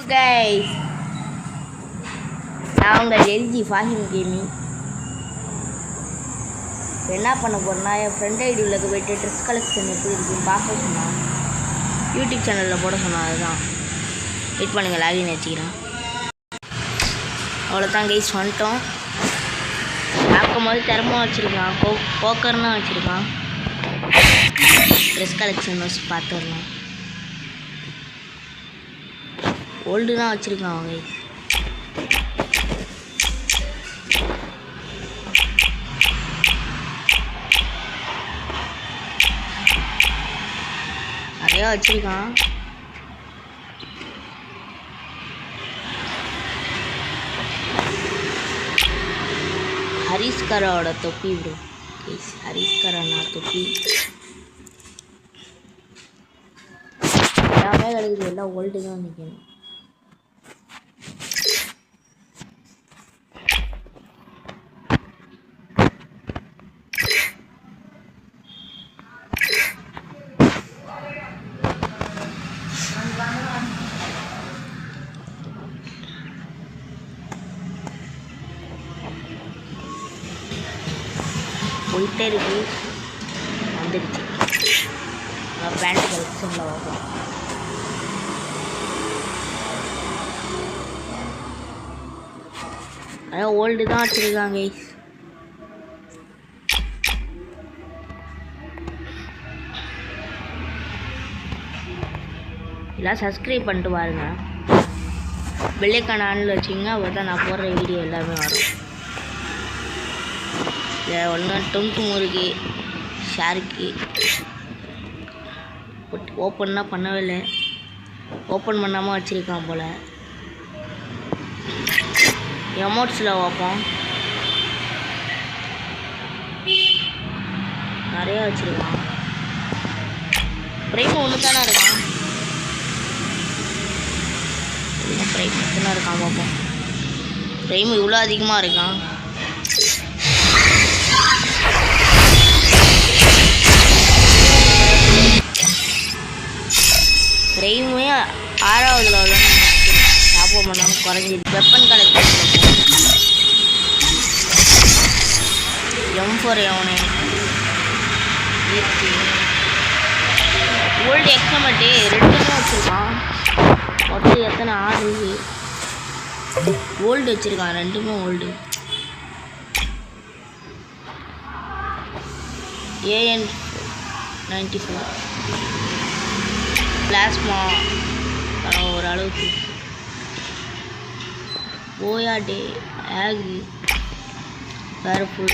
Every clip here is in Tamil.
guys, நான் உங்கள் எல்ஜி ஃபாஹிம் கேமிங். என்ன பண்ண போகிறேன்னா என் ஃப்ரெண்ட் ஐடியில் போய்ட்டு ட்ரெஸ் கலெக்ஷன் எப்படி இருக்குன்னு பார்க்க சொன்னான். யூடியூப் சேனலில் போட சொன்னான். அதுதான் வெயிட் பண்ணுங்கள், லாகின் வச்சுக்கிறேன். அவ்வளோதான் கைஸ், வந்துட்டோம். பார்க்கும் போது திறமாக வச்சுருக்கான், போக்கர்னா வச்சுருக்கான். ட்ரெஸ் கலெக்ஷன் வச்சு பார்த்துடலாம். ஓல்டு தான் வச்சுருக்கான் அவங்க. நிறையா வச்சுருக்கான். ஹரிஸ்கரோட தொப்பி ப்ரோ, ஹரிஸ்கரனா தொப்பி எல்லாமே கிடைக்குது. எல்லாம் ஓல்டு தான் நிற்கணும். போயிட்டே இருக்கு, வந்துடுச்சு. பேண்ட் கலெக்ஷனில் வாங்க. அதான் ஓல்டு தான் வச்சுருக்காங்க. எல்லாம் சப்ஸ்கிரைப் பண்ணிட்டு பாருங்க. பெல்லைக்கான ஆனில் வச்சிங்கன்னா அப்போ தான் நான் போடுற வீடியோ எல்லாமே வரும். ஒன்று டொங்கு முருகி ஷார்க்கு ஓப்பன்னா பண்ணவே இல்லை. ஓப்பன் பண்ணாமல் வச்சுருக்கான் போல். எமோட்ஸில் வைப்போம், நிறையா வச்சுருக்கான். ப்ரைம் ஒன்று தானே இருக்கான், ப்ரைம் மட்டும்தான் இருக்கான். பார்ப்போம், ப்ரைம் இவ்வளோ அதிகமாக இருக்கான். ப்ரைமே 6வது லெவலில் ஷாப்போ பண்ணாமல் குறைஞ்சிது. வெப்பன் கலெக்ஷன் M4 எவனே ஓல்டு எக்ஸாமேட்டு 2மே வச்சுருக்கான். மொத்தம் எத்தனை 6 ஓல்டு வச்சுருக்கான். 2மே ஓல்டு. AN94 பிளாஸ்மா ஓரளவுக்கு. ஓயாடே ஆகு கருப்பு.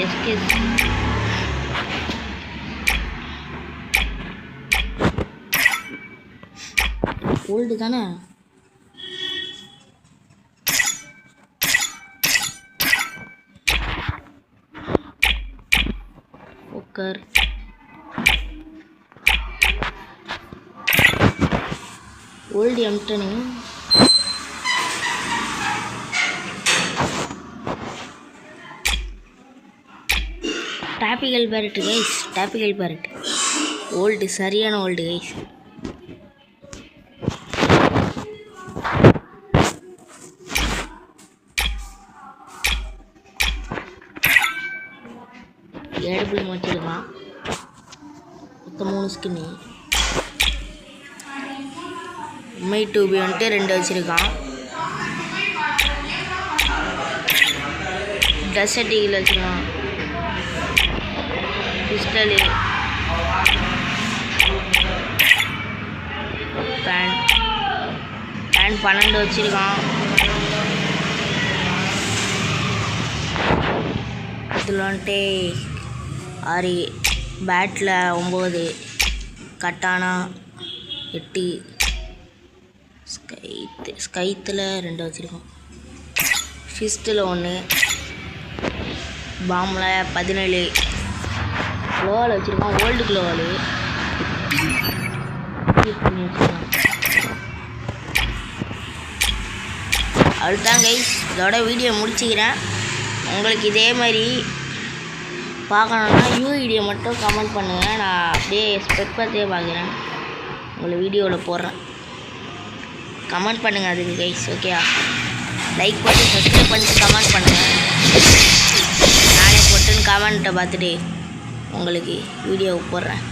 எஸ்கேஸ் ஓல்டு தானே. ஓக்கர் old M10 tropical parrot guys. Tropical parrot old, சரியான ஓல்டு கைஸ். ஏடபிள் வச்சுருக்கான். மொத்தம் 3 ஸ்கின்னு. எம்ஐ 2B வந்துட்டு 2 வச்சுருக்கான். டசட்டிகில் வச்சுருக்கான். பிஸ்டலு பேண்ட் 12 வச்சுருக்கான். இதில் வந்துட்டு 6, பேட்டில் 9, கட்டானா 8, ஸ்கைத்தில் 2 வச்சுருக்கோம். ஃபிஸ்ட்டில் 1, பாம்பில் 17, க்ளோவால் வச்சுருக்கோம். ஓல்டு க்ளோவால் பண்ணி வச்சுருக்கோம். அவ்வளோதான் கைஸ், இதோட வீடியோ முடிச்சுக்கிறேன். உங்களுக்கு இதே மாதிரி பார்க்கணுன்னா யூஐடியை மட்டும் கமெண்ட் பண்ணுங்கள். நான் அப்படியே ஸ்பெக் பார்த்தே பார்க்குறேன், உங்களை வீடியோவில் போடுறேன். கமெண்ட் பண்ணுங்கள் அதுக்கு கைஸ். ஓகேயா? லைக் போட்டு சப்ஸ்கிரைப் பண்ணிட்டு கமெண்ட் பண்ணுங்கள். நானே போட்டுன்னு கமெண்ட்டை பார்த்துட்டு உங்களுக்கு வீடியோவை போடுறேன்.